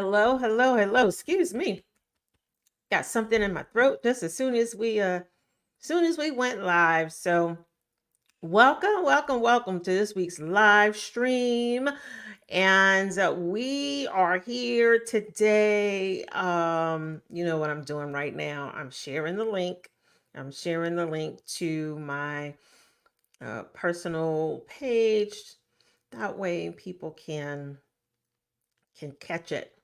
Hello, hello, hello. Excuse me. Got something in my throat just as soon as we went live. So, welcome, welcome, welcome to this week's live stream. And we are here today. You know what I'm doing right now? I'm sharing the link. I'm sharing the link to my personal page. That way people can catch it.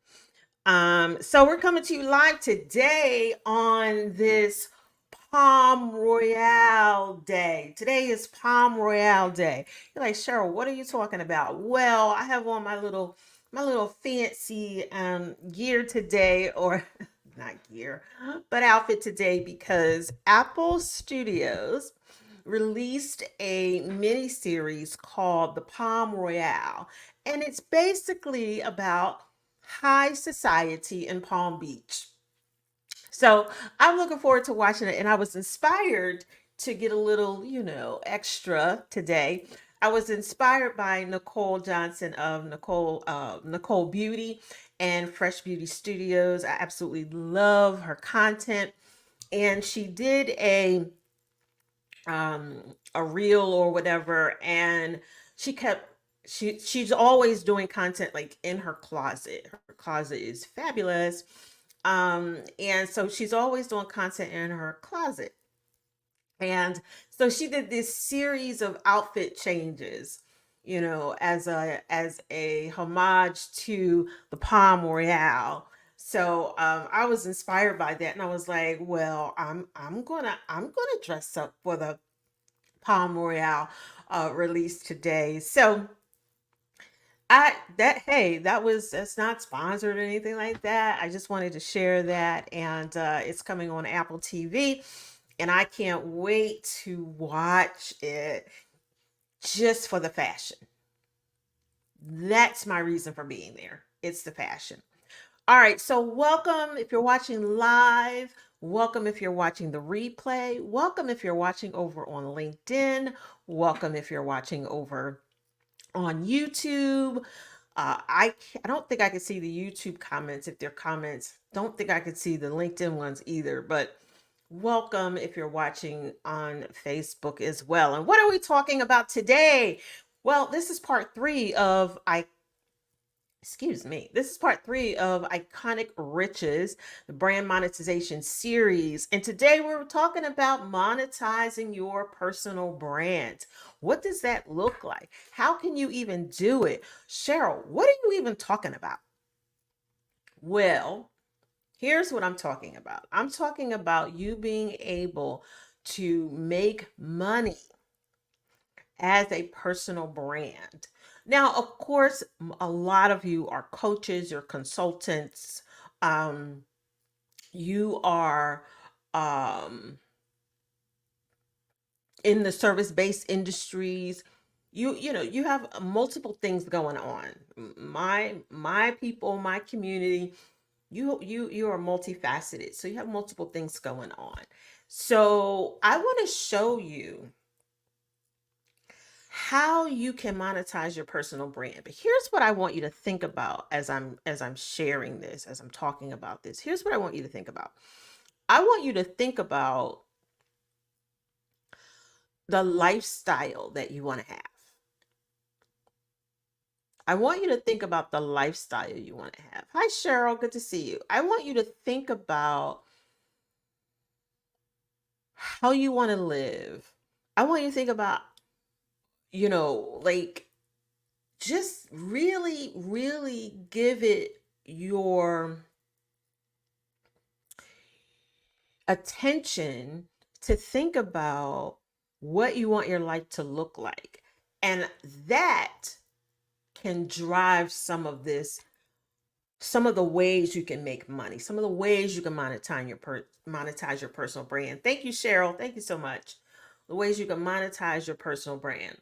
So we're coming to you live today on this Palm Royale Day. Today is Palm Royale Day. You're like, Cheryl, what are you talking about? Well, I have on my little fancy gear today, or not gear, but outfit today because Apple Studios released a mini series called The Palm Royale, and it's basically about high society in Palm Beach. So I'm looking forward to watching it, and I was inspired to get a little, extra today. I was inspired by Nicole Johnson of Nicole Beauty and Fresh Beauty Studios. I absolutely love her content, and she did a reel or whatever, and she kept she's always doing content like in her closet. Her closet is fabulous. And so she's always doing content in her closet. And so she did this series of outfit changes, as a homage to the Palm Royale. So I was inspired by that, and I was like, well, I'm gonna dress up for the Palm Royale release today. So I that hey, that's not sponsored or anything like that. I just wanted to share that, and it's coming on Apple TV, and I can't wait to watch it just for the fashion. That's my reason for being there. It's the fashion. All right, so welcome if you're watching live. Welcome if you're watching the replay. Welcome if you're watching over on LinkedIn. Welcome if you're watching over on YouTube. I don't think I could see the YouTube comments if they're comments. Don't think I could see the LinkedIn ones either, but welcome if you're watching on Facebook as well. And what are we talking about today? Well, this is part three of I excuse me. This is part three of Iconic Riches, the Brand Monetization Series. And today we're talking about monetizing your personal brand. What does that look like? How can you even do it? Cheryl, what are you even talking about? Well, here's what I'm talking about. I'm talking about you being able to make money as a personal brand. Now, of course, a lot of you are coaches, you're consultants, um, you are um, in the service-based industries. You have multiple things going on. My people, my community, you are multifaceted. So you have multiple things going on. So I want to show you how you can monetize your personal brand. But here's what I want you to think about as I'm sharing this, as I'm talking about this. Here's what I want you to think about. I want you to think about the lifestyle that you want to have. I want you to think about the lifestyle you want to have. Hi, Cheryl. Good to see you. I want you to think about how you want to live. I want you to think about, like just really, really give it your attention to think about what you want your life to look like. And that can drive some of the ways you can make money, some of the ways you can monetize your personal brand. Thank you, Cheryl. Thank you so much. The ways you can monetize your personal brand.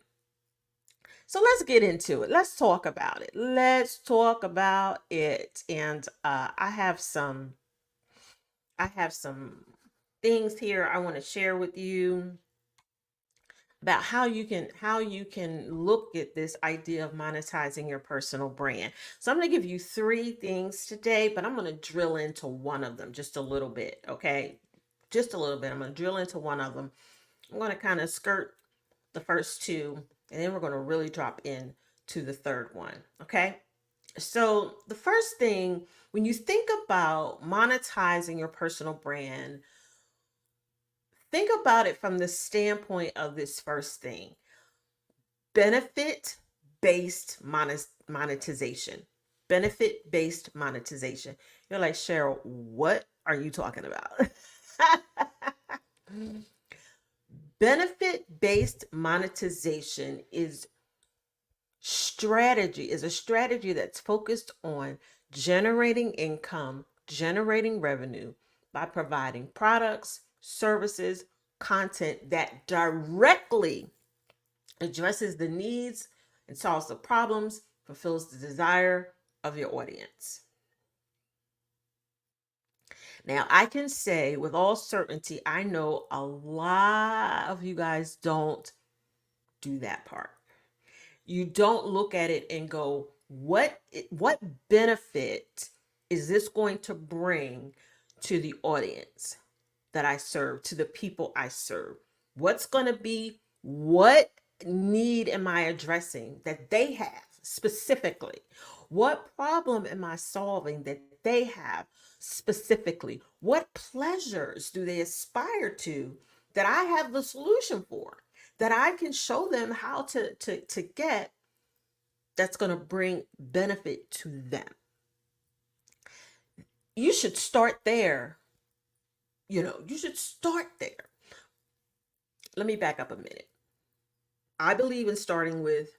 So let's get into it. Let's talk about it. Let's talk about it. And I have some things here I want to share with you about how you can look at this idea of monetizing your personal brand. So I'm going to give you three things today, but I'm going to drill into one of them just a little bit, okay? Just a little bit. I'm going to drill into one of them. I'm going to kind of skirt the first two, and then we're going to really drop in to the third one, okay? So the first thing, when you think about monetizing your personal brand, think about it from the standpoint of this first thing: benefit based monetization. Benefit based monetization. You're like, Cheryl, what are you talking about? Benefit based monetization is a strategy that's focused on generating income, generating revenue by providing products, services, content that directly addresses the needs and solves the problems, fulfills the desire of your audience. Now, I can say with all certainty, I know a lot of you guys don't do that part. You don't look at it and go, what benefit is this going to bring to the audience that I serve, to the people I serve? What's going to be, what need am I addressing that they have specifically? What problem am I solving that they have specifically? What pleasures do they aspire to that I have the solution for? That I can show them how to get, that's going to bring benefit to them. You should start there. You should start there. Let me back up a minute. I believe in starting with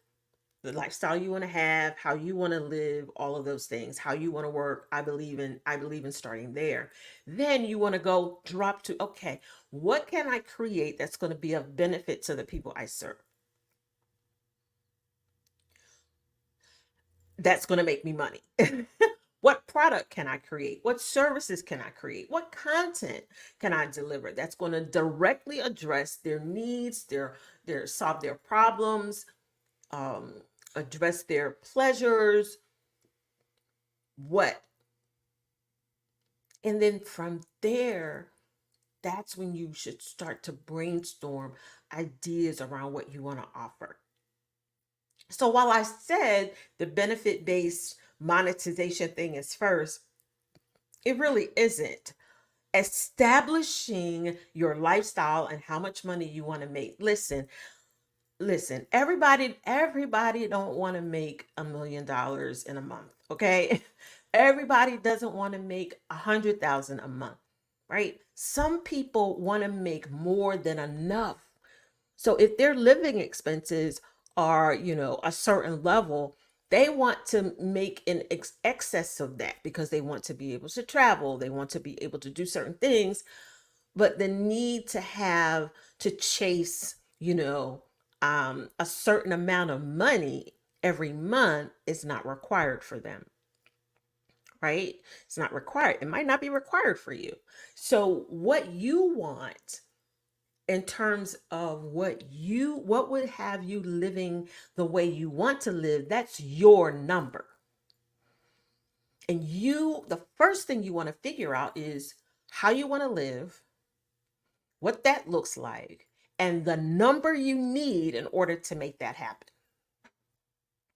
the lifestyle you want to have, how you want to live, all of those things, how you want to work. I believe in starting there. Then you want to go drop to, okay, what can I create that's going to be of benefit to the people I serve? That's going to make me money. What product can I create? What services can I create? What content can I deliver that's going to directly address their needs, their solve their problems, um, address their pleasures? What? And then from there, that's when you should start to brainstorm ideas around what you want to offer. So while I said the benefit based monetization thing is first, it really isn't. Establishing your lifestyle and how much money you want to make. Listen, everybody don't want to make $1 million in a month, okay? Everybody doesn't want to make 100,000 a month, right? Some people want to make more than enough. So if their living expenses are, a certain level, they want to make an excess of that because they want to be able to travel, they want to be able to do certain things, but the need to have to chase, a certain amount of money every month is not required for them, right? It's not required. It might not be required for you. So what you want in terms of what would have you living the way you want to live, that's your number. And the first thing you want to figure out is how you want to live, what that looks like, and the number you need in order to make that happen.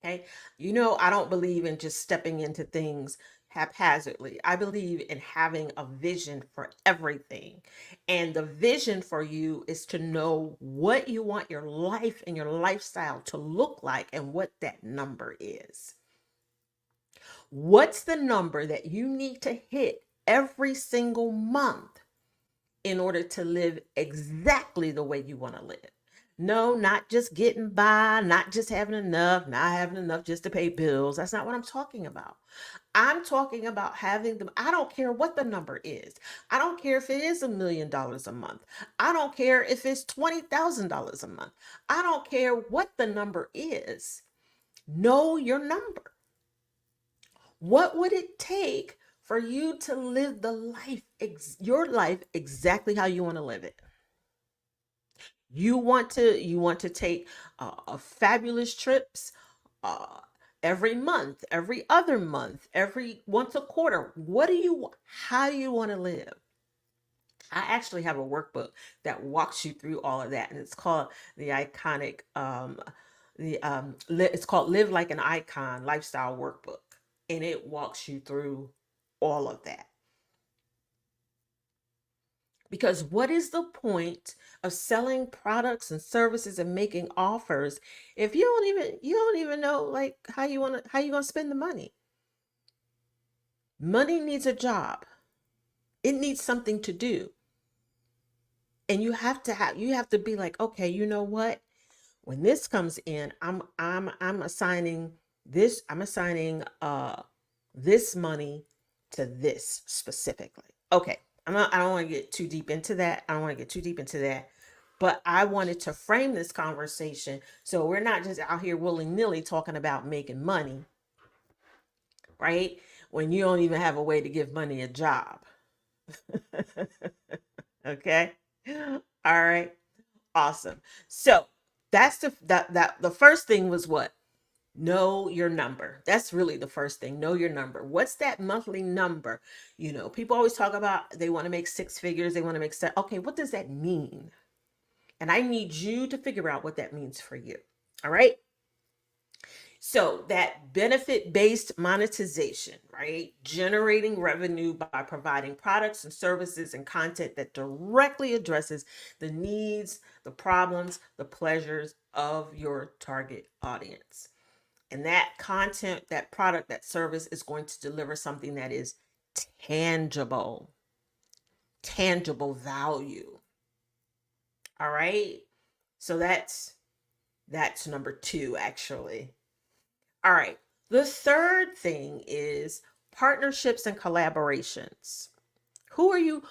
Okay. I don't believe in just stepping into things haphazardly. I believe in having a vision for everything. And the vision for you is to know what you want your life and your lifestyle to look like and what that number is. What's the number that you need to hit every single month in order to live exactly the way you want to live? No, not just getting by, not just having enough, not having enough just to pay bills. That's not what I'm talking about. I'm talking about having them. I don't care what the number is. I don't care if it is $1 million a month. I don't care if it's $20,000 a month. I don't care what the number is. Know your number. What would it take for you to live your life exactly how you want to live it? You want to take a fabulous trips uh, every month, every other month, every once a quarter. What do you How do you want to live? I actually have a workbook that walks you through all of that, and it's called the iconic it's called Live Like an Icon Lifestyle Workbook, and it walks you through all of that. Because what is the point of selling products and services and making offers if you don't even know like how you going to spend the money? Money needs a job. It needs something to do. And you have to be like, okay, you know what? When this comes in, I'm assigning this money to this specifically. Okay. I don't want to get too deep into that. I don't want to get too deep into that. But I wanted to frame this conversation so we're not just out here willy-nilly talking about making money, right? When you don't even have a way to give money a job. Okay? All right. Awesome. So, the first thing was what? Know your number. That's really the first thing. Know your number. What's that monthly number? People always talk about they want to make six figures, they want to make set. Okay, what does that mean? And I need you to figure out what that means for you. All right. So that benefit based monetization, right? Generating revenue by providing products and services and content that directly addresses the needs, the problems, the pleasures of your target audience. And that content, that product, that service is going to deliver something that is tangible, tangible value. All right. So that's number two, actually. All right. The third thing is partnerships and collaborations. Who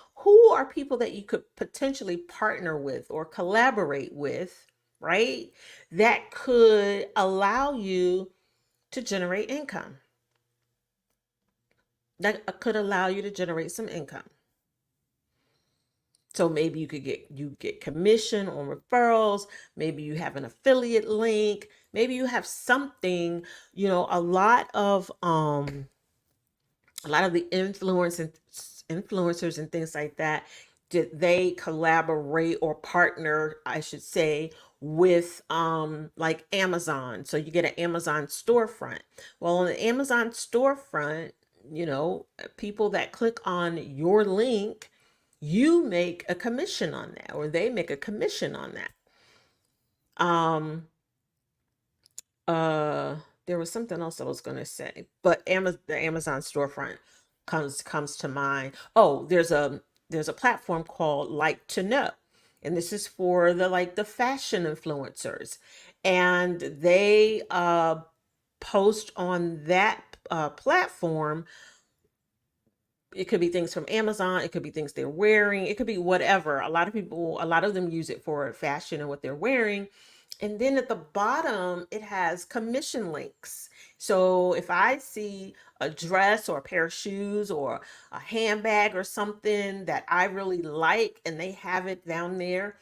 are people that you could potentially partner with or collaborate with, right? That could allow you to generate income. That could allow you to generate some income. So maybe you get commission on referrals, maybe you have an affiliate link, maybe you have something, a lot of the influencers and things like that, did they collaborate or partner, I should say, with like Amazon. So you get an Amazon storefront. Well, on the Amazon storefront, people that click on your link, you make a commission on that, or they make a commission on that. Um, uh, there was something else I was going to say, but the Amazon storefront comes to mind. Oh, there's a platform called Like to Know, and this is for the fashion influencers, and they post on that platform. It could be things from Amazon, it could be things they're wearing, it could be whatever. A lot of them use it for fashion and what they're wearing. And then at the bottom, it has commission links. So if I see a dress or a pair of shoes or a handbag or something that I really like, and they have it down there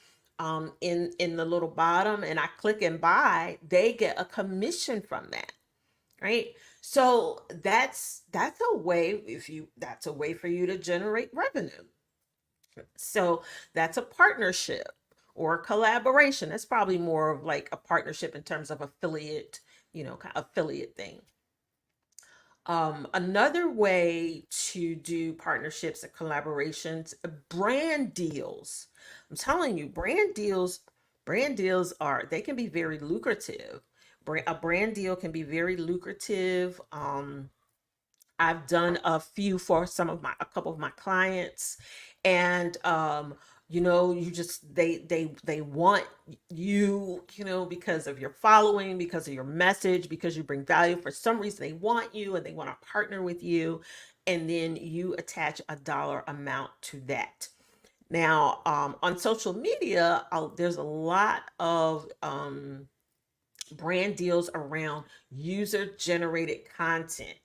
in the little bottom, and I click and buy, they get a commission from that, right? So that's a way, if you that's a way for you to generate revenue. So that's a partnership or a collaboration. That's probably more of like a partnership in terms of affiliate, kind of affiliate thing. Another way to do partnerships and collaborations, brand deals. I'm telling you, brand deals they can be very lucrative. A brand deal can be very lucrative. I've done a few for a couple of my clients, and you just they want you, because of your following, because of your message, because you bring value. For some reason, they want you and they want to partner with you, and then you attach a dollar amount to that. Now, on social media, there's a lot of brand deals around user generated content.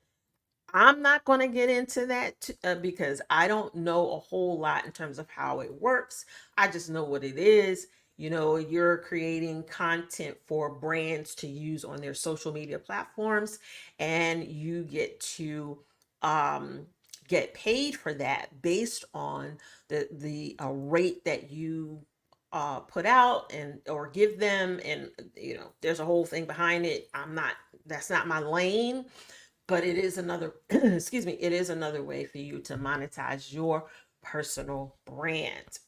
I'm not going to get into that because I don't know a whole lot in terms of how it works. I just know what it is. You're creating content for brands to use on their social media platforms, and you get to um, get paid for that based on the rate that you put out and or give them. And there's a whole thing behind it. That's not my lane, but it is another excuse me, it is another way for you to monetize your personal brand.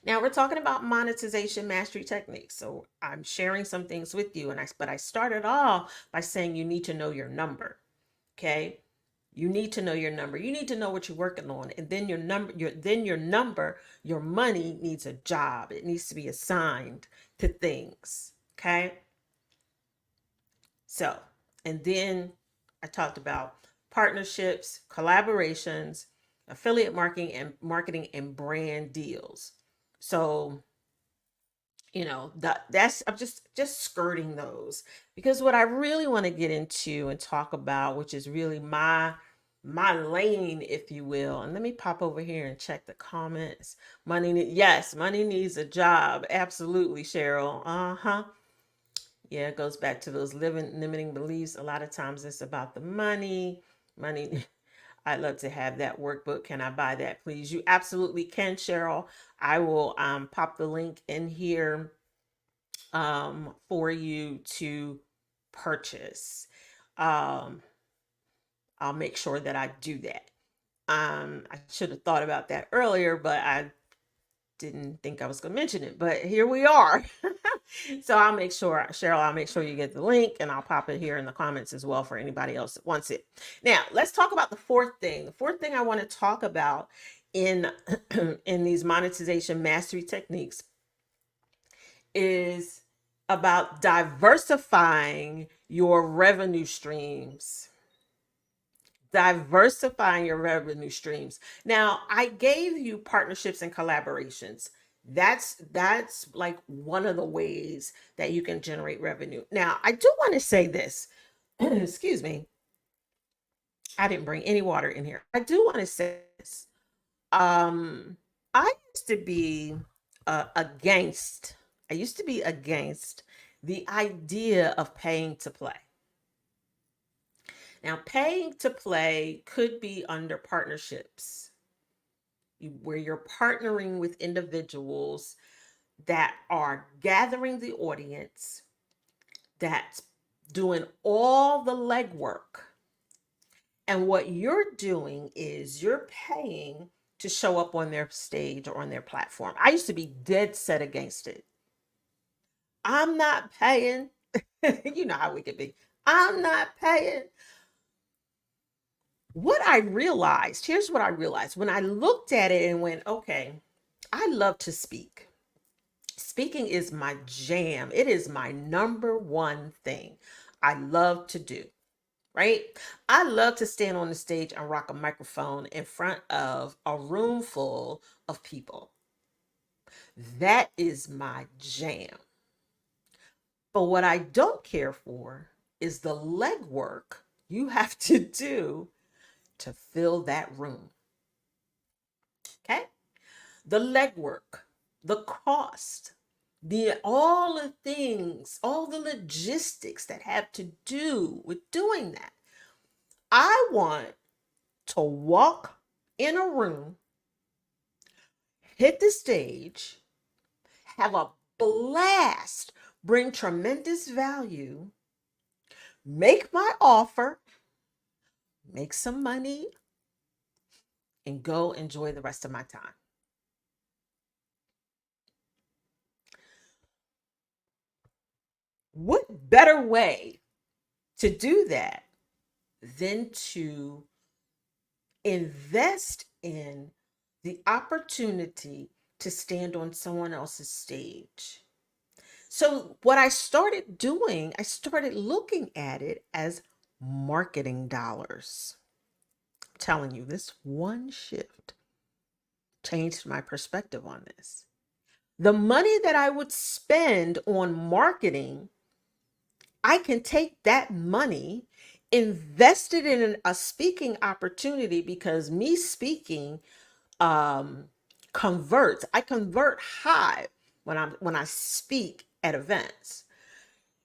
Now we're talking about monetization mastery techniques. So I'm sharing some things with you, but I started off by saying you need to know your number. Okay? You need to know your number. You need to know what you're working on. And then your money needs a job. It needs to be assigned to things. Okay? So, and then I talked about partnerships, collaborations, affiliate marketing and brand deals. So, that's I'm just skirting those, because what I really want to get into and talk about, which is really my lane, if you will. And let me pop over here and check the comments. Yes, money needs a job. Absolutely, Cheryl. Uh-huh. Yeah, it goes back to those limiting beliefs. A lot of times it's about the money. Money. I'd love to have that workbook. Can I buy that, please? You absolutely can, Cheryl. I will pop the link in here for you to purchase. Um, I'll make sure that I do that. I should have thought about that earlier, but I didn't think I was going to mention it, but here we are. So I'll make sure, Cheryl, I'll make sure you get the link, and I'll pop it here in the comments as well for anybody else that wants it. Now, let's talk about the fourth thing. The fourth thing I want to talk about in in these monetization mastery techniques is about diversifying your revenue streams. Diversifying your revenue streams. Now, I gave you partnerships and collaborations. That's like one of the ways that you can generate revenue. Now, I do want to say this. Excuse me. I didn't bring any water in here. I do want to say this. Um, I used to be against. I used to be against the idea of paying to play. Now, paying to play could be under partnerships, where you're partnering with individuals that are gathering the audience, that's doing all the legwork. And what you're doing is you're paying to show up on their stage or on their platform. I used to be dead set against it. I'm not paying. You know how we could be. I'm not paying. Here's what I realized when I looked at it and went, okay, I love to speak. Speaking is my jam. It is my number one thing I love to do, right? I love to stand on the stage and rock a microphone in front of a room full of people. That is my jam. But what I don't care for is the legwork you have to do to fill that room. Okay? The legwork, the cost, all the things, all the logistics that have to do with doing that. I want to walk in a room, hit the stage, have a blast, bring tremendous value, make my offer, make some money, and go enjoy the rest of my time. What better way to do that than to invest in the opportunity to stand on someone else's stage? So, what I started doing, I started looking at it as marketing dollars. I'm telling you, this one shift changed my perspective on this. The money that I would spend on marketing, I can take that money, invest it in a speaking opportunity, because me speaking converts. I convert high. when I speak at events.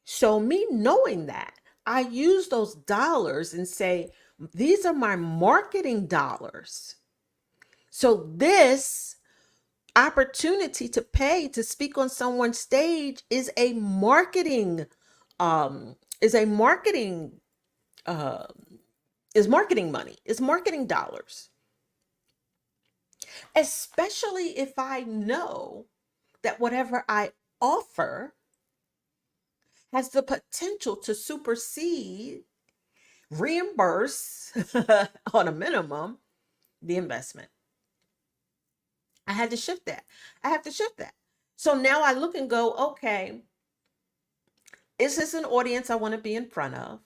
So me knowing that, I use those dollars and say, these are my marketing dollars. So this opportunity to pay to speak on someone's stage is a marketing uh is marketing money, is marketing dollars. Especially if I know that whatever I offer has the potential to supersede, reimburse on a minimum the investment. I had to shift that. I have to shift that. So now I look and go, okay, is this an audience I want to be in front of?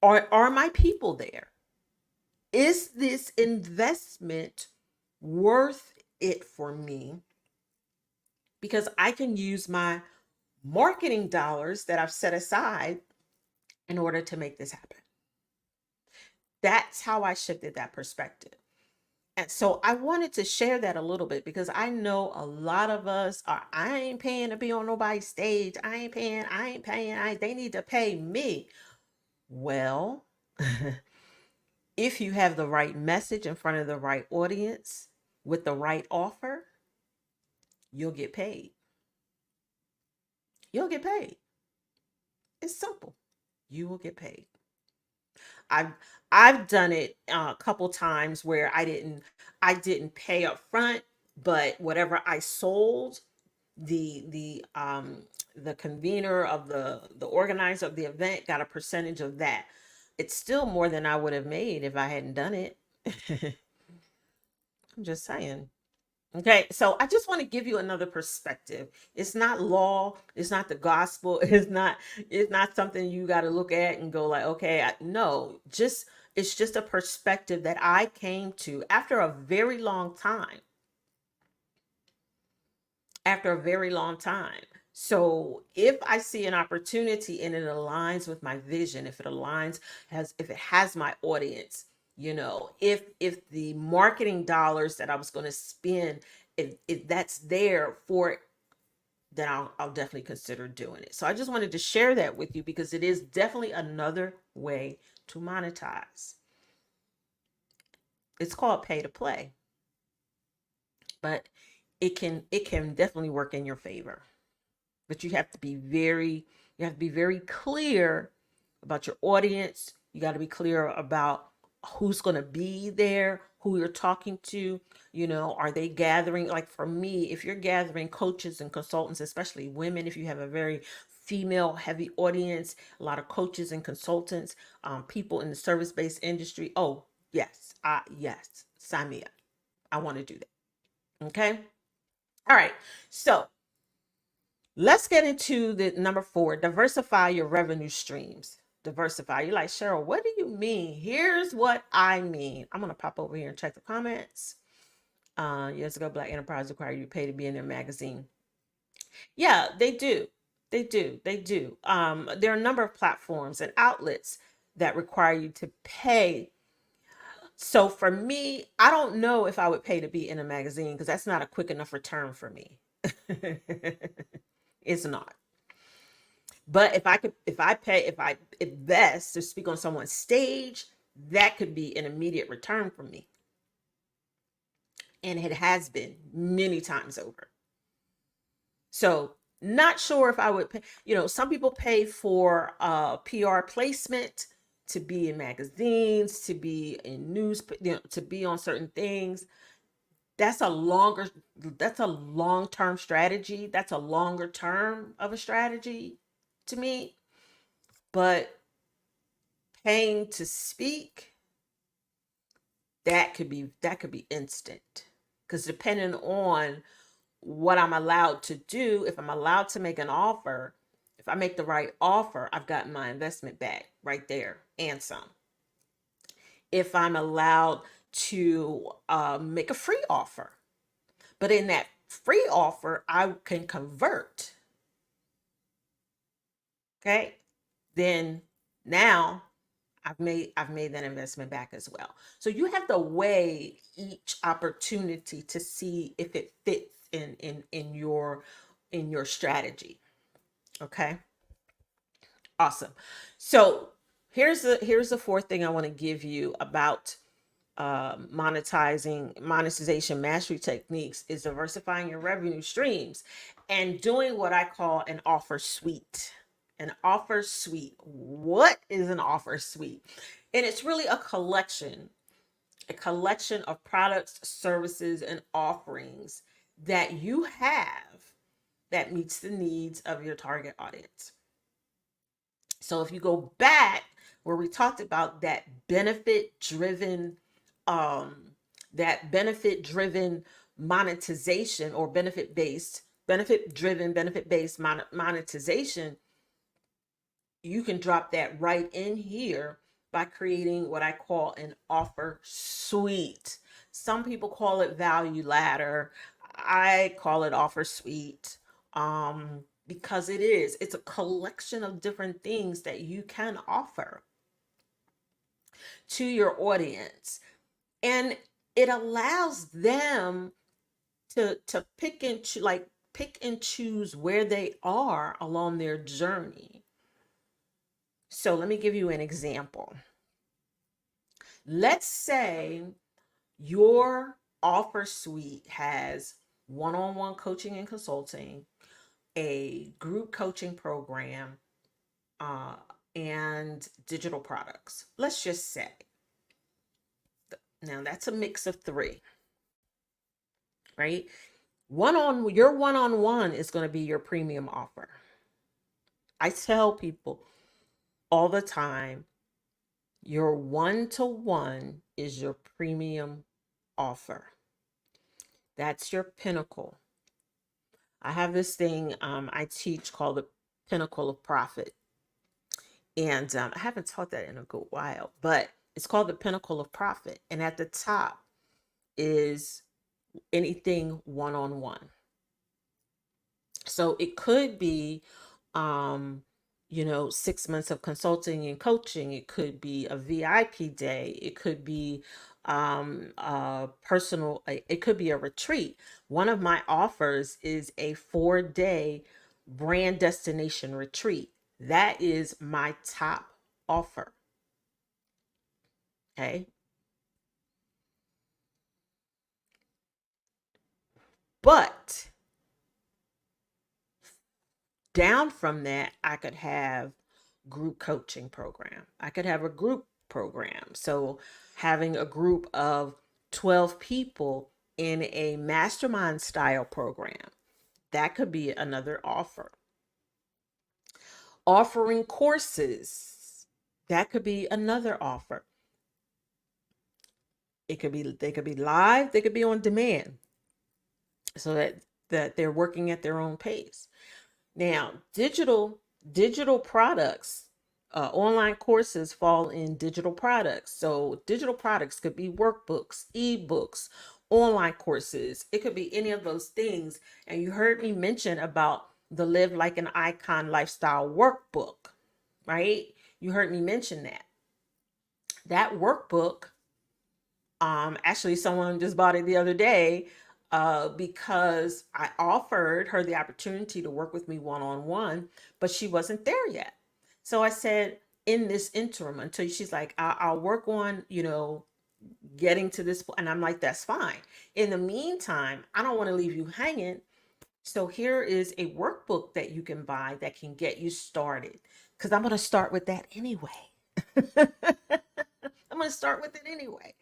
Or are my people there? Is this investment worth it for me? Because I can use my marketing dollars that I've set aside in order to make this happen. That's how I shifted that perspective. And so I wanted to share that a little bit because I know a lot of us are, I ain't paying to be on nobody's stage. I ain't paying, they need to pay me. Well, if you have the right message in front of the right audience with the right offer, you'll get paid. You'll get paid. It's simple. You will get paid. I've I've done it a couple times where I didn't pay up front, but whatever I sold, the convener of the organizer of the event got a percentage of that. It's still more than I would have made if I hadn't done it. I'm just saying. Okay, so I just want to give you another perspective. It's not law, it's not the gospel, it's not something you got to look at and go like, okay, no, just it's just a perspective that I came to after a very long time. After a very long time. So if I see an opportunity and it aligns with my vision, if it has my audience, if the marketing dollars that I was going to spend, if that's there for it, then I'll definitely consider doing it. So I just wanted to share that with you because it is definitely another way to monetize. It's called pay to play, but it can definitely work in your favor. But you have to be very clear about your audience. You got to be clear about who's going to be there, who you're talking to. Are they gathering, like for me, if you're gathering coaches and consultants, especially women, if you have a very female heavy audience, a lot of coaches and consultants, people in the service-based industry, oh yes, yes, sign me up. I want to do that. Okay. All right. So let's get into the number 4, diversify your revenue streams. Diversify. You're like, Cheryl, what do you mean? Here's what I mean. I'm going to pop over here and check the comments. Years ago, Black Enterprise required you to pay to be in their magazine. Yeah, they do. They do. They do. There are a number of platforms and outlets that require you to pay. So for me, I don't know if I would pay to be in a magazine because that's not a quick enough return for me. It's not. But if I invest to speak on someone's stage, that could be an immediate return for me. And it has been many times over. So not sure if I would pay, some people pay for PR placement, to be in magazines, to be in news, to be on certain things. That's a long-term strategy. That's a longer term of a strategy to me. But paying to speak, that could be instant. Because depending on what I'm allowed to do, if I'm allowed to make an offer, if I make the right offer, I've gotten my investment back right there and some. If I'm allowed to make a free offer, but in that free offer, I can convert. Okay. Then now I've made that investment back as well. So you have to weigh each opportunity to see if it fits in in your strategy. Okay. Awesome. So here's the fourth thing I want to give you about monetization mastery techniques is diversifying your revenue streams and doing what I call an offer suite. An offer suite. What is an offer suite? And it's really a collection of products, services, and offerings that you have that meets the needs of your target audience. So if you go back where we talked about um, that benefit driven monetization, or benefit based monetization, you can drop that right in here by creating what I call an offer suite. Some people call it value ladder. I call it offer suite, because it's a collection of different things that you can offer to your audience. And it allows them to pick and choose where they are along their journey. So let me give you an example. Let's say your offer suite has one-on-one coaching and consulting, a group coaching program, uh, and digital products. Let's just say. Now that's a mix of three, right? Your one-on-one is going to be your premium offer. I tell people all the time, your one-to-one is your premium offer. That's your pinnacle. I have this thing I teach called the pinnacle of profit. And I haven't taught that in a good while, but it's called the pinnacle of profit. And at the top is anything one on one. So it could be, um, 6 months of consulting and coaching. It could be a VIP day. It could be it could be a retreat. One of my offers is a 4-day brand destination retreat. That is my top offer. Okay. But down from that, I could have group coaching program. I could have a group program. So having a group of 12 people in a mastermind style program, that could be another offer. Offering courses, that could be another offer. They could be live, they could be on demand, so that they're working at their own pace. Now, digital products, online courses fall in digital products. So digital products could be workbooks, ebooks, online courses. It could be any of those things. And you heard me mention about the Live Like an Icon Lifestyle Workbook, right? You heard me mention that. That workbook, actually, someone just bought it the other day, because I offered her the opportunity to work with me one on one, but she wasn't there yet. So I said, in this interim, until she's like, I'll work on, getting to this point. And I'm like, that's fine. In the meantime, I don't want to leave you hanging. So here is a workbook that you can buy that can get you started. Because I'm going to start with that anyway. I'm going to start with it anyway.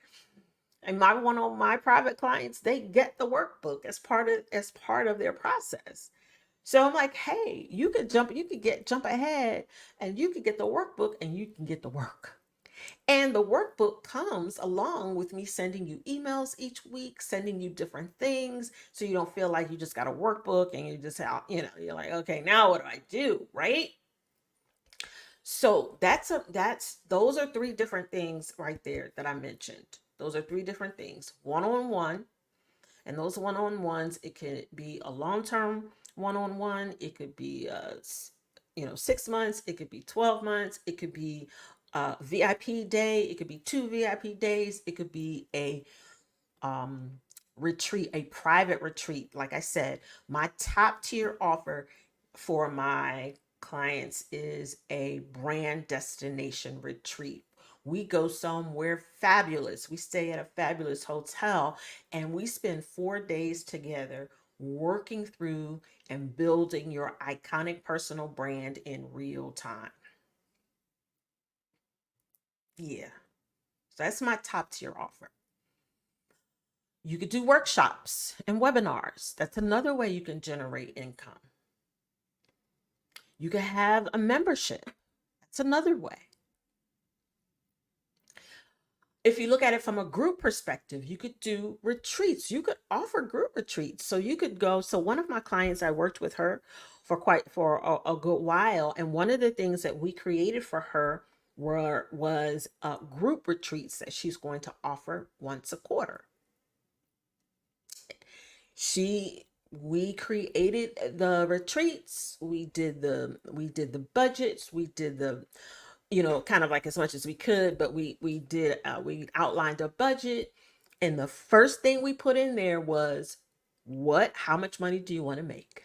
And one of my private clients, they get the workbook as part of their process. So I'm like, hey, jump ahead, and you could get the workbook, and you can get the work. And the workbook comes along with me sending you emails each week, sending you different things, so you don't feel like you just got a workbook and you just have, you're like, okay, now what do I do, right? So those are three different things right there that I mentioned. Those are three different things. One-on-one, and those one-on-ones, it could be a long-term one-on-one. It could be 6 months. It could be 12 months. It could be a VIP day. It could be 2 VIP days. It could be a um, retreat, a private retreat. Like I said, my top tier offer for my clients is a brand destination retreat. We go somewhere fabulous. We stay at a fabulous hotel and we spend 4 days together working through and building your iconic personal brand in real time. Yeah. So that's my top tier offer. You could do workshops and webinars. That's another way you can generate income. You could have a membership. That's another way. If you look at it from a group perspective, you could do retreats. You could offer group retreats. So you could go. So one of my clients, I worked with her for a good while, and one of the things that we created for her was group retreats that she's going to offer once a quarter. We created the retreats, we did the budgets, we did the, kind of like as much as we could, but we outlined a budget, and the first thing we put in there was, how much money do you want to make?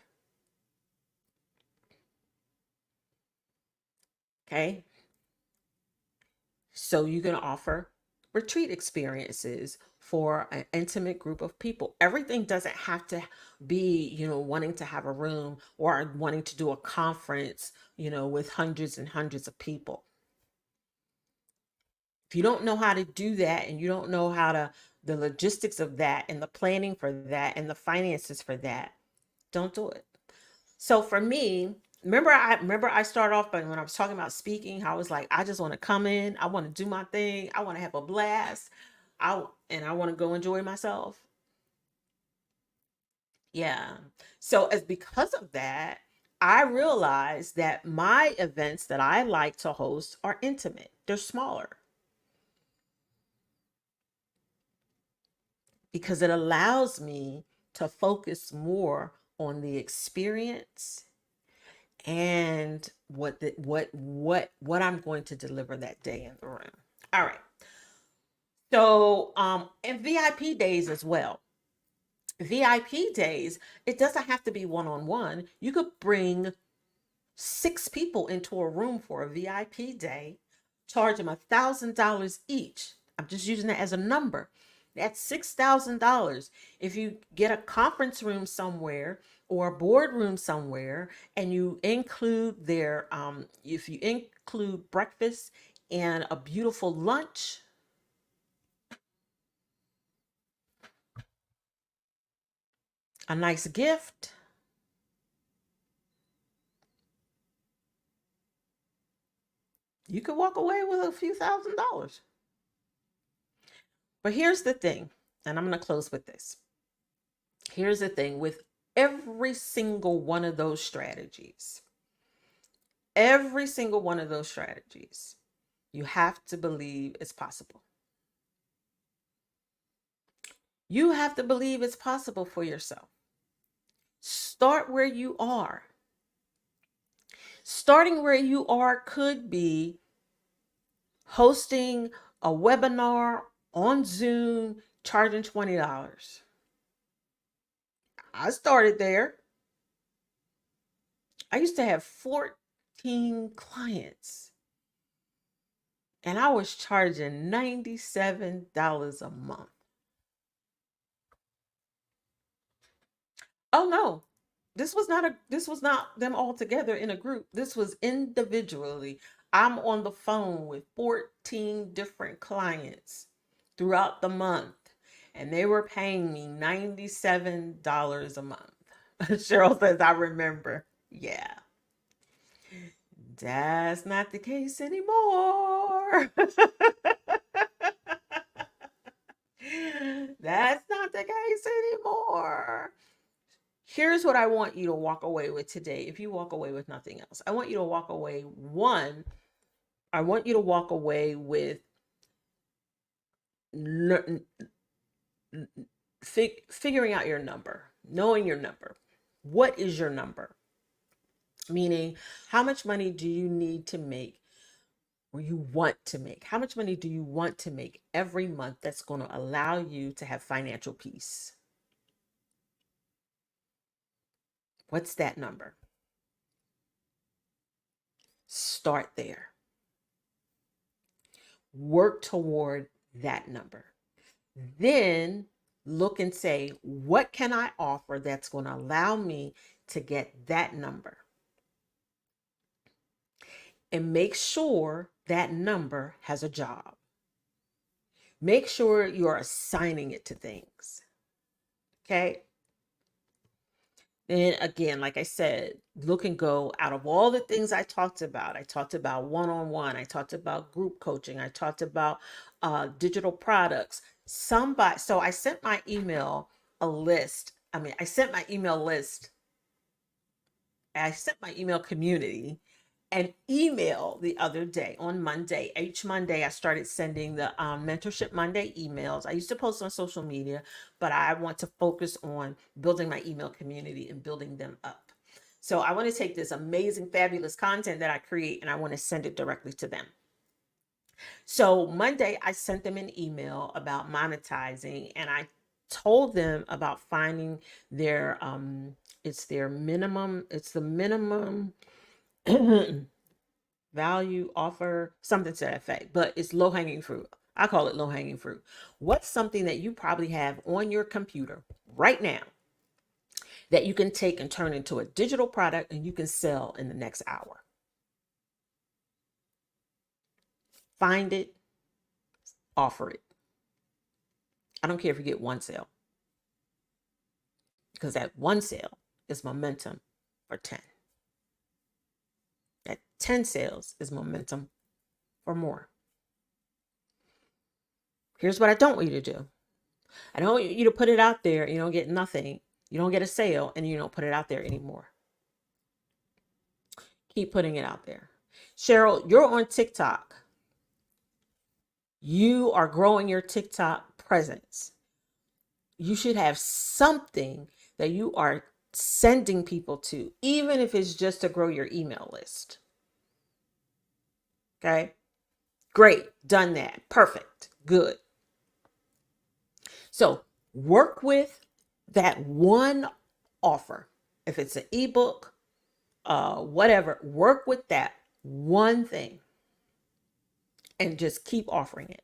Okay. So you can offer retreat experiences for an intimate group of people. Everything doesn't have to be, wanting to have a room or wanting to do a conference, with hundreds and hundreds of people. If you don't know how to do that and you don't know the logistics of that and the planning for that and the finances for that, don't do it. So for me, remember I started off by when I was talking about speaking, how I was like, I just want to come in, I want to do my thing, I want to have a blast, I want to go enjoy myself. Yeah. So as because of that, I realized that my events that I like to host are intimate. They're smaller because it allows me to focus more on the experience and what I'm going to deliver that day in the room. All right. So and VIP days as well. VIP days, it doesn't have to be one-on-one. You could bring 6 people into a room for a VIP day, charge them $1,000 each. I'm just using that as a number. That's $6,000. If you get a conference room somewhere or a boardroom somewhere, and you include if you include breakfast and a beautiful lunch, a nice gift, you could walk away with a few $1,000s. But here's the thing, and I'm going to close with this. Here's the thing with every single one of those strategies, every single one of those strategies, you have to believe it's possible. You have to believe it's possible for yourself. Start where you are. Starting where you are could be hosting a webinar on Zoom, charging $20. I started there. I used to have 14 clients and I was charging $97 a month. Oh no. This was not them all together in a group. This was individually. I'm on the phone with 14 different clients throughout the month and they were paying me $97 a month. Cheryl says I remember. Yeah. That's not the case anymore. That's not the case anymore. Here's what I want you to walk away with today. If you walk away with nothing else, I want you to walk away I want you to walk away with figuring out your number, knowing your number. What is your number? Meaning, how much money do you need to make or you want to make? How much money do you want to make every month that's going to allow you to have financial peace? What's that number? Start there. Work toward that number. Then look and say, what can I offer that's going to allow me to get that number? And make sure that number has a job. Make sure you're assigning it to things. Okay. And again, like I said, look and go out of all the things I talked about one-on-one, I talked about group coaching, I talked about digital products. Somebody, so I sent my email a list. I sent my email list. I sent my email community an email the other day on Monday. Each Monday, I started sending the Mentorship Monday emails. I used to post on social media, but I want to focus on building my email community and building them up. So I want to take this amazing, fabulous content that I create and I want to send it directly to them. So Monday, I sent them an email about monetizing, and I told them about finding their it's the minimum value offer, something to that effect, but it's low hanging fruit. I call it low hanging fruit. What's something that you probably have on your computer right now that you can take and turn into a digital product and you can sell in the next hour? Find it, offer it. I don't care if you get one sale, because that one sale is momentum for 10. That 10 sales is momentum for more. Here's what I don't want you to do. I don't want you to put it out there. You don't get nothing. You don't get a sale and you don't put it out there anymore. Keep putting it out there. Cheryl, you're on TikTok. You are growing your TikTok presence. You should have something that you are sending people to, even if it's just to grow your email list. Okay. Great. Done that. Perfect. Good. So work with that one offer. If it's an ebook, whatever, work with that one thing and just keep offering it.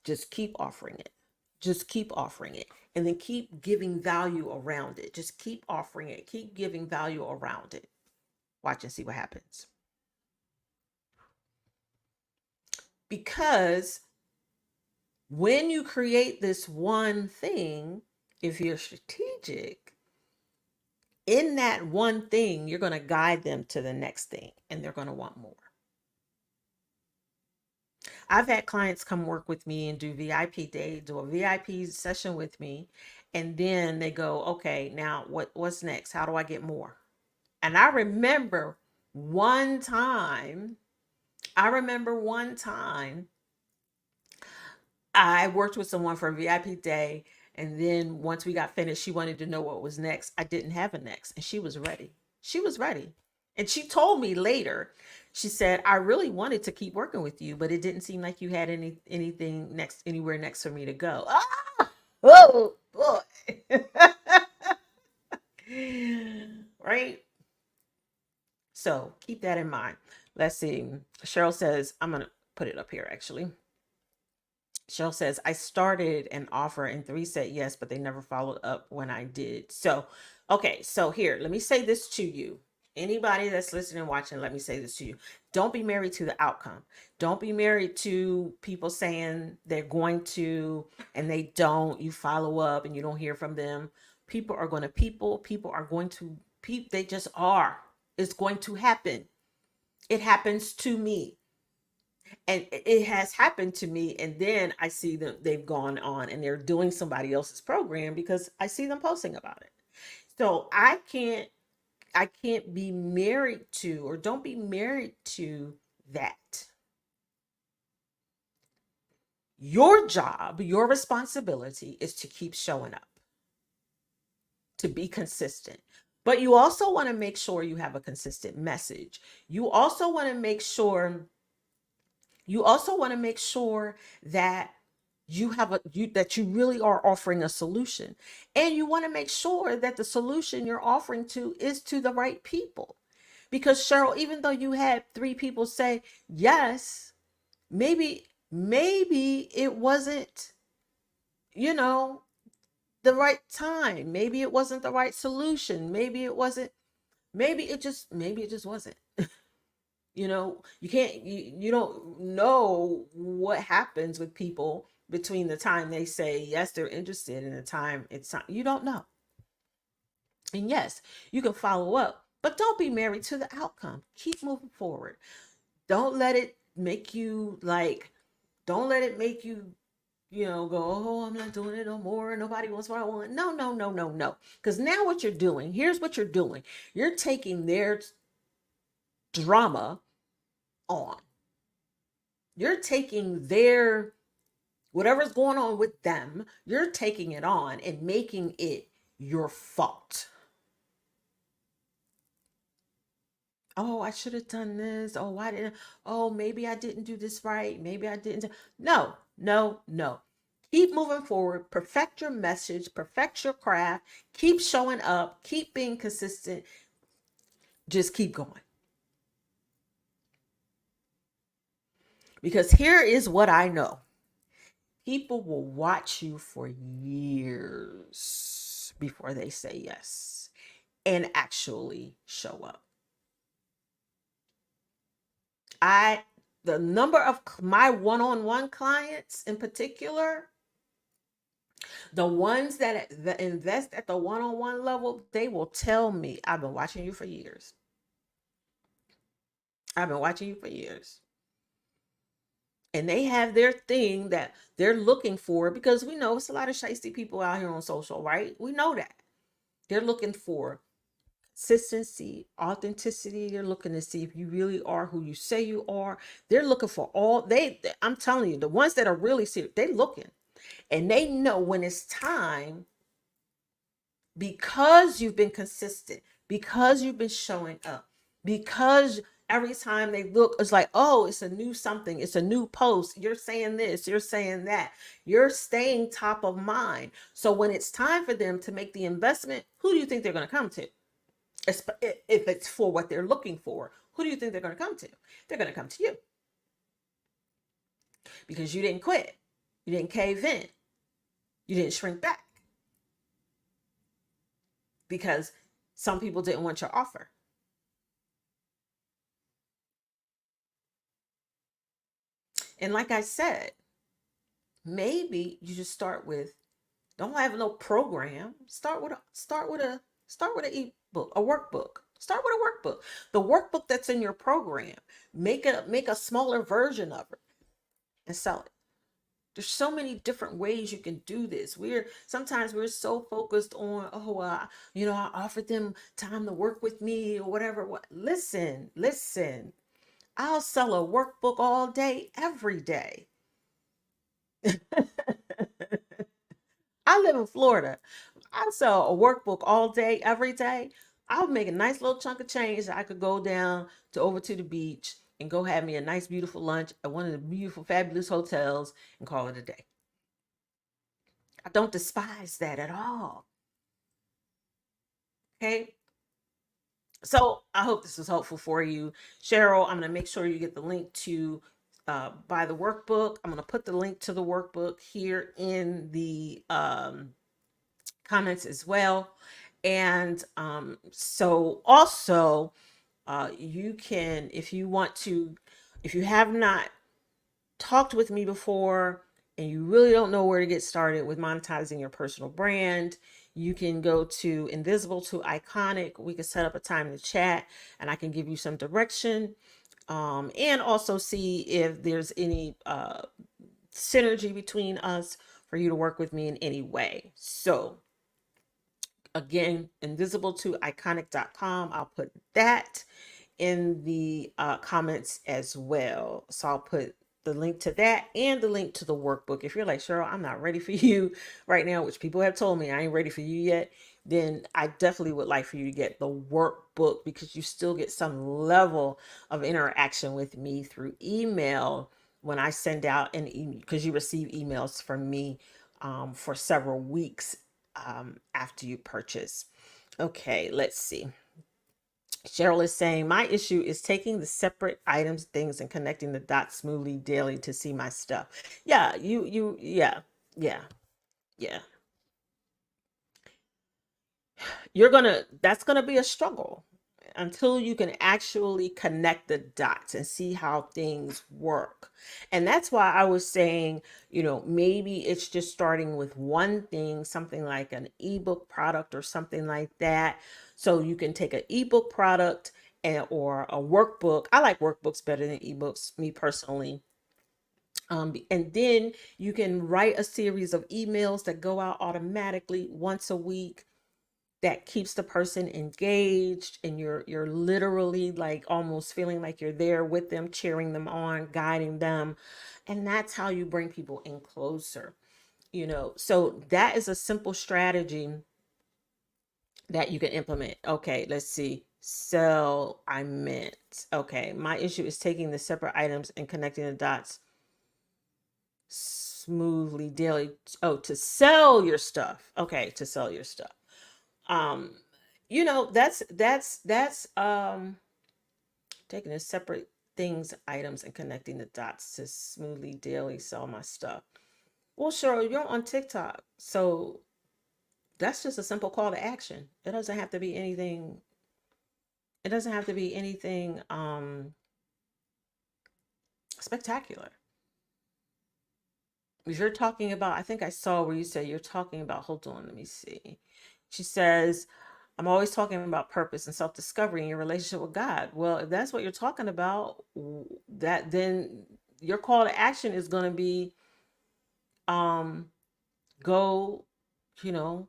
Just keep offering it. Just keep offering it. And then keep giving value around it. Just keep offering it. Keep giving value around it. Watch and see what happens. Because when you create this one thing, if you're strategic, in that one thing, you're going to guide them to the next thing and they're going to want more. I've had clients come work with me and do VIP day, do a VIP session with me, and then they go, okay, now what's next? How do I get more? And I remember one time I worked with someone for a VIP day, and then once we got finished, she wanted to know what was next. I didn't have a next, and she was ready. She was ready. And she told me later, she said, I really wanted to keep working with you, but it didn't seem like you had anything next, anywhere next for me to go. Ah! Oh boy. Right? So keep that in mind. Let's see. Cheryl says, I'm going to put it up here actually. Cheryl says, I started an offer and 3 said yes, but they never followed up when I did. So, okay. So here, let me say this to you. Anybody that's listening and watching, let me say this to you. Don't be married to the outcome. Don't be married to people saying they're going to and they don't. You follow up and you don't hear from them. People are going to people are going to they just are. It's going to happen. It happens to me. And it has happened to me, and then I see them, they've gone on and they're doing somebody else's program because I see them posting about it. So I can't be married to, or don't be married to that. Your job, your responsibility is to keep showing up, to be consistent. But you also want to make sure you have a consistent message. You also want to make sure that that you really are offering a solution, and you want to make sure that the solution you're offering to is to the right people. Because Cheryl, even though you had 3 people say yes, maybe it wasn't, you know, the right time. Maybe it wasn't the right solution. Maybe it just wasn't. You can't, you don't know what happens with people between the time they say yes, they're interested, and the time it's not. You don't know. And yes, you can follow up, but don't be married to the outcome. Keep moving forward. Don't let it make you like, don't let it make you, go, oh, I'm not doing it no more. Nobody wants what I want. No, no, no, no, no. Because now what you're doing, here's what you're doing. You're taking their drama on. You're taking their, whatever's going on with them, you're taking it on and making it your fault. Oh, I should have done this. Oh, why didn't, oh, maybe I didn't do this right. Maybe I didn't. No, no, no. Keep moving forward. Perfect your message, perfect your craft, keep showing up, keep being consistent. Just keep going. Because here is what I know: people will watch you for years before they say yes and actually show up. I the number of my one-on-one clients in particular, the ones that invest at the one-on-one level, they will tell me, I've been watching you for years. I've been watching you for years. And they have their thing that they're looking for, because we know it's a lot of shiesty people out here on social, right? We know that. They're looking for consistency, authenticity. They're looking to see if you really are who you say you are. They're looking for I'm telling you, the ones that are really serious, they're looking. And they know when it's time, because you've been consistent, because you've been showing up, because every time they look, it's like, oh, it's a new something, it's a new post, you're saying this, you're saying that, you're staying top of mind. So when it's time for them to make the investment, who do you think they're going to come to? If it's for what they're looking for, who do you think they're going to come to? They're going to come to you, because you didn't quit, you didn't cave in, you didn't shrink back, because some people didn't want your offer. And like I said, maybe you just start with, don't have no program. Start with an ebook, a workbook. Start with a workbook. The workbook that's in your program, make a smaller version of it and sell it. There's so many different ways you can do this. Sometimes we're so focused on, oh, I offered them time to work with me or whatever. Listen. I'll sell a workbook all day, every day. I live in Florida. I sell a workbook all day, every day. I'll make a nice little chunk of change that I could go down to over to the beach and go have me a nice, beautiful lunch at one of the beautiful, fabulous hotels and call it a day. I don't despise that at all. Okay. So I hope this was helpful for you. Cheryl, I'm going to make sure you get the link to buy the workbook. I'm going to put the link to the workbook here in the comments as well. And so also, you can, if you want to, if you have not talked with me before and you really don't know where to get started with monetizing your personal brand, you can go to Invisible to Iconic. We can set up a time to chat and I can give you some direction, and also see if there's any synergy between us for you to work with me in any way. So again, invisible to iconic.com. I'll put that in the comments as well. So I'll put the link to that and the link to the workbook. If you're like, Cheryl, I'm not ready for you right now, which people have told me I ain't ready for you yet, then I definitely would like for you to get the workbook, because you still get some level of interaction with me through email when I send out an email, because you receive emails from me for several weeks after you purchase. Okay, let's see. Cheryl is saying, my issue is taking the separate items, things, and connecting the dots smoothly daily to see my stuff. Yeah, yeah, yeah, yeah. That's gonna be a struggle until you can actually connect the dots and see how things work. And that's why I was saying, maybe it's just starting with one thing, something like an ebook product or something like that. So you can take an ebook product or a workbook. I like workbooks better than ebooks, me personally. And then you can write a series of emails that go out automatically once a week that keeps the person engaged, and you're literally like almost feeling like you're there with them, cheering them on, guiding them. And that's how you bring people in closer. So that is a simple strategy that you can implement. Okay, let's see. Sell, I meant. Okay, my issue is taking the separate items and connecting the dots smoothly daily. Oh, to sell your stuff. Okay, to sell your stuff. um that's taking the separate things, items, and connecting the dots to smoothly daily sell my stuff. Well, sure, you're on TikTok, so that's just a simple call to action. It doesn't have to be anything spectacular. If you're talking about, I think I saw where you say you're talking about, hold on, let me see. She says, I'm always talking about purpose and self-discovery in your relationship with God. Well, if that's what you're talking about, that then your call to action is going to be um go, you know,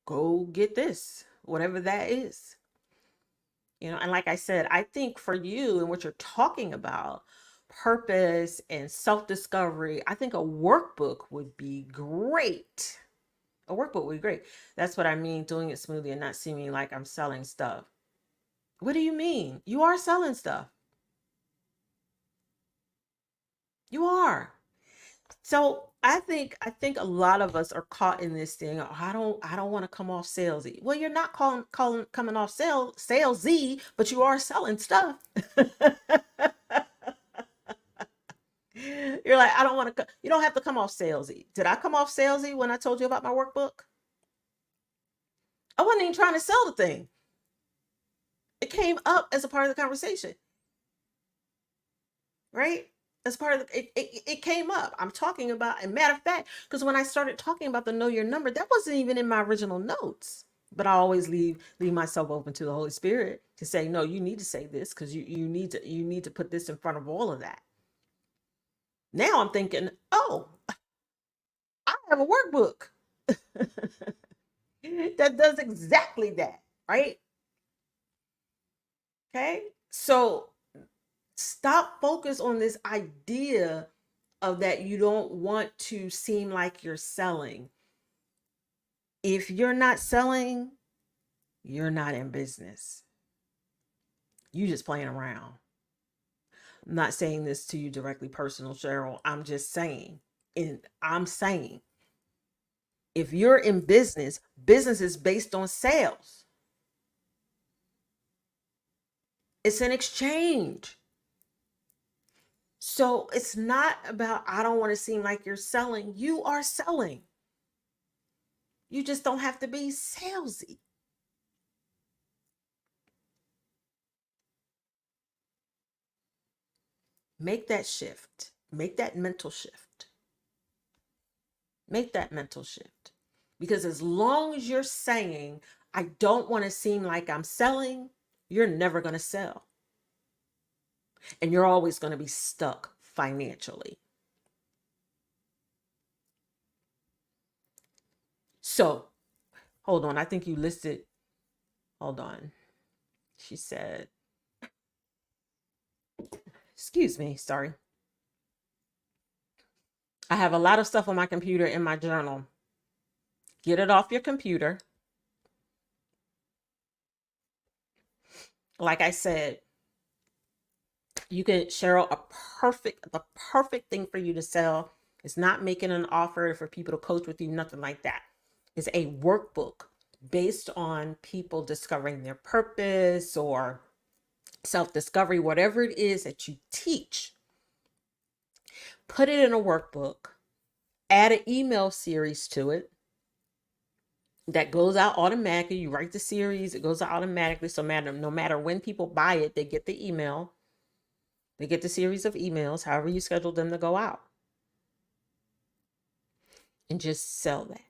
go get this, whatever that is. And like I said, I think for you and what you're talking about, purpose and self-discovery, I think a workbook would be great. A workbook would be great. That's what I mean, doing it smoothly and not seeming like I'm selling stuff. What do you mean? You are selling stuff. You are. So I think a lot of us are caught in this thing. Oh, I don't want to come off salesy. Well, you're not coming off salesy, but you are selling stuff. You're like, I don't want to. You don't have to come off salesy. Did I come off salesy when I told you about my workbook? I wasn't even trying to sell the thing. It came up as a part of the conversation, right? As part of it came up. I'm talking about, a matter of fact, because when I started talking about the know your number, that wasn't even in my original notes. But I always leave myself open to the Holy Spirit to say, no, you need to say this, because you need to put this in front of all of that. Now I'm thinking, oh, I have a workbook that does exactly that, right? Okay. So stop focus on this idea of that you don't want to seem like you're selling. If you're not selling, you're not in business. You just playing around. I'm not saying this to you directly personal, Cheryl. I'm just saying, and I'm saying, if you're in business, business is based on sales. It's an exchange. So it's not about, I don't want to seem like you're selling. You are selling. You just don't have to be salesy. Make that shift. Make that mental shift. Make that mental shift. Because as long as you're saying, I don't want to seem like I'm selling, you're never going to sell. And you're always going to be stuck financially. So, hold on. I think you listed, hold on. She said, excuse me, sorry. I have a lot of stuff on my computer in my journal. Get it off your computer. Like I said, You can, Cheryl, the perfect thing for you to sell is not making an offer for people to coach with you, nothing like that. Is a workbook based on people discovering their purpose or self-discovery, whatever it is that you teach. Put it in a workbook, add an email series to it that goes out automatically. You write the series, it goes out automatically. So no matter when people buy it, they get the email. They get the series of emails, however you schedule them to go out. And just sell that.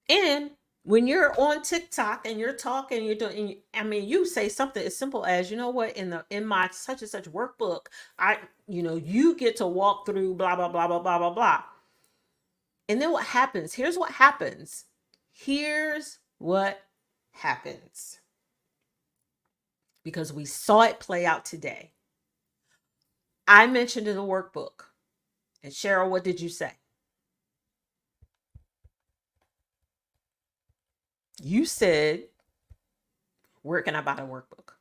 And when you're on TikTok and you're talking, you're doing, I mean, you say something as simple as, you know what, in my such and such workbook, you get to walk through blah, blah, blah, blah, blah, blah, blah. And then what happens? Here's what happens. Here's what happens. Because we saw it play out today. I mentioned in the workbook. And Cheryl, what did you say? You said, where can I buy the workbook?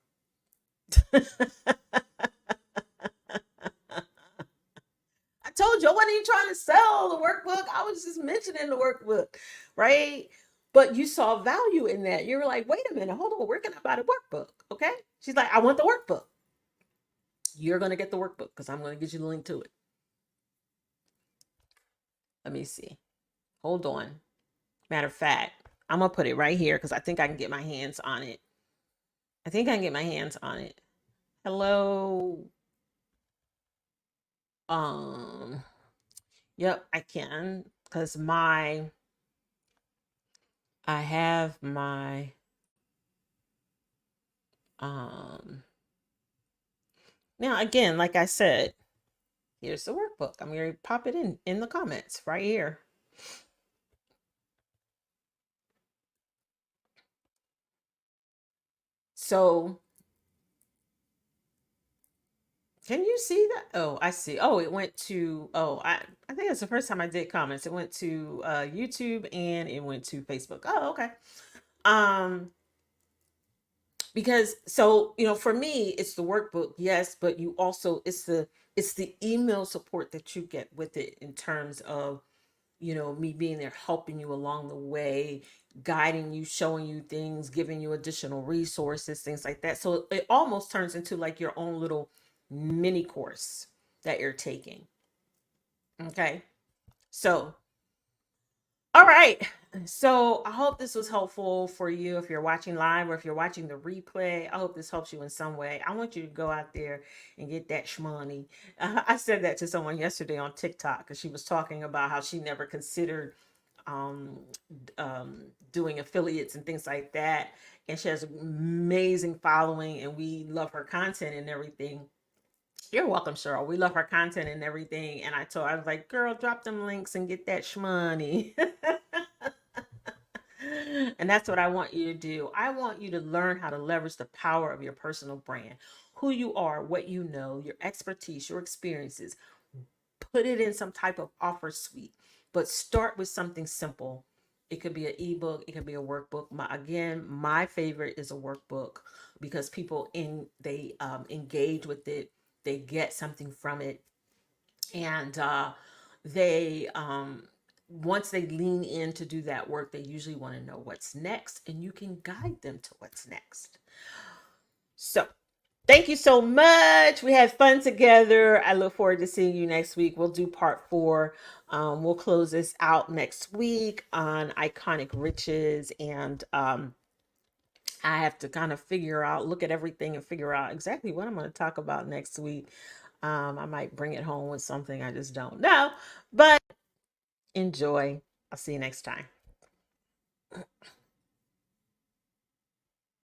I told you I wasn't even trying to sell the workbook. I was just mentioning the workbook, right? But you saw value in that. You were like, wait a minute, hold on, where can I buy the workbook? Okay. She's like, I want the workbook. You're going to get the workbook because I'm going to get you the link to it. Let me see. Hold on. Matter of fact, I'm going to put it right here because I think I can get my hands on it. Hello. Yep, I can because I have my, now again, like I said, here's the workbook. I'm going to pop it in the comments right here. So can you see that? Oh, I see. Oh, it went to, I think it's the first time I did comments. It went to YouTube and it went to Facebook. Oh, okay. Because for me, it's the workbook, yes, but you also, it's the email support that you get with it in terms of, me being there, helping you along the way, guiding you, showing you things, giving you additional resources, things like that. So it almost turns into like your own little mini course that you're taking. Okay. So, all right. So I hope this was helpful for you if you're watching live or if you're watching the replay. I hope this helps you in some way. I want you to go out there and get that shmoney. I said that to someone yesterday on TikTok because she was talking about how she never considered um, doing affiliates and things like that. And she has an amazing following and we love her content and everything. You're welcome, Cheryl. We love her content and everything. And I was like, girl, drop them links and get that shmoney. And that's what I want you to do. I want you to learn how to leverage the power of your personal brand, who you are, what you know, your expertise, your experiences. Put it in some type of offer suite, but start with something simple. It could be an ebook, it could be a workbook. My favorite is a workbook because they engage with it, they get something from it, and they once they lean in to do that work, they usually want to know what's next, and you can guide them to what's next. So thank you so much. We had fun together. I look forward to seeing you next week. We'll do part 4. We'll close this out next week on iconic riches. And I have to kind of look at everything and figure out exactly what I'm going to talk about next week. I might bring it home with something. I just don't know. But enjoy. I'll see you next time.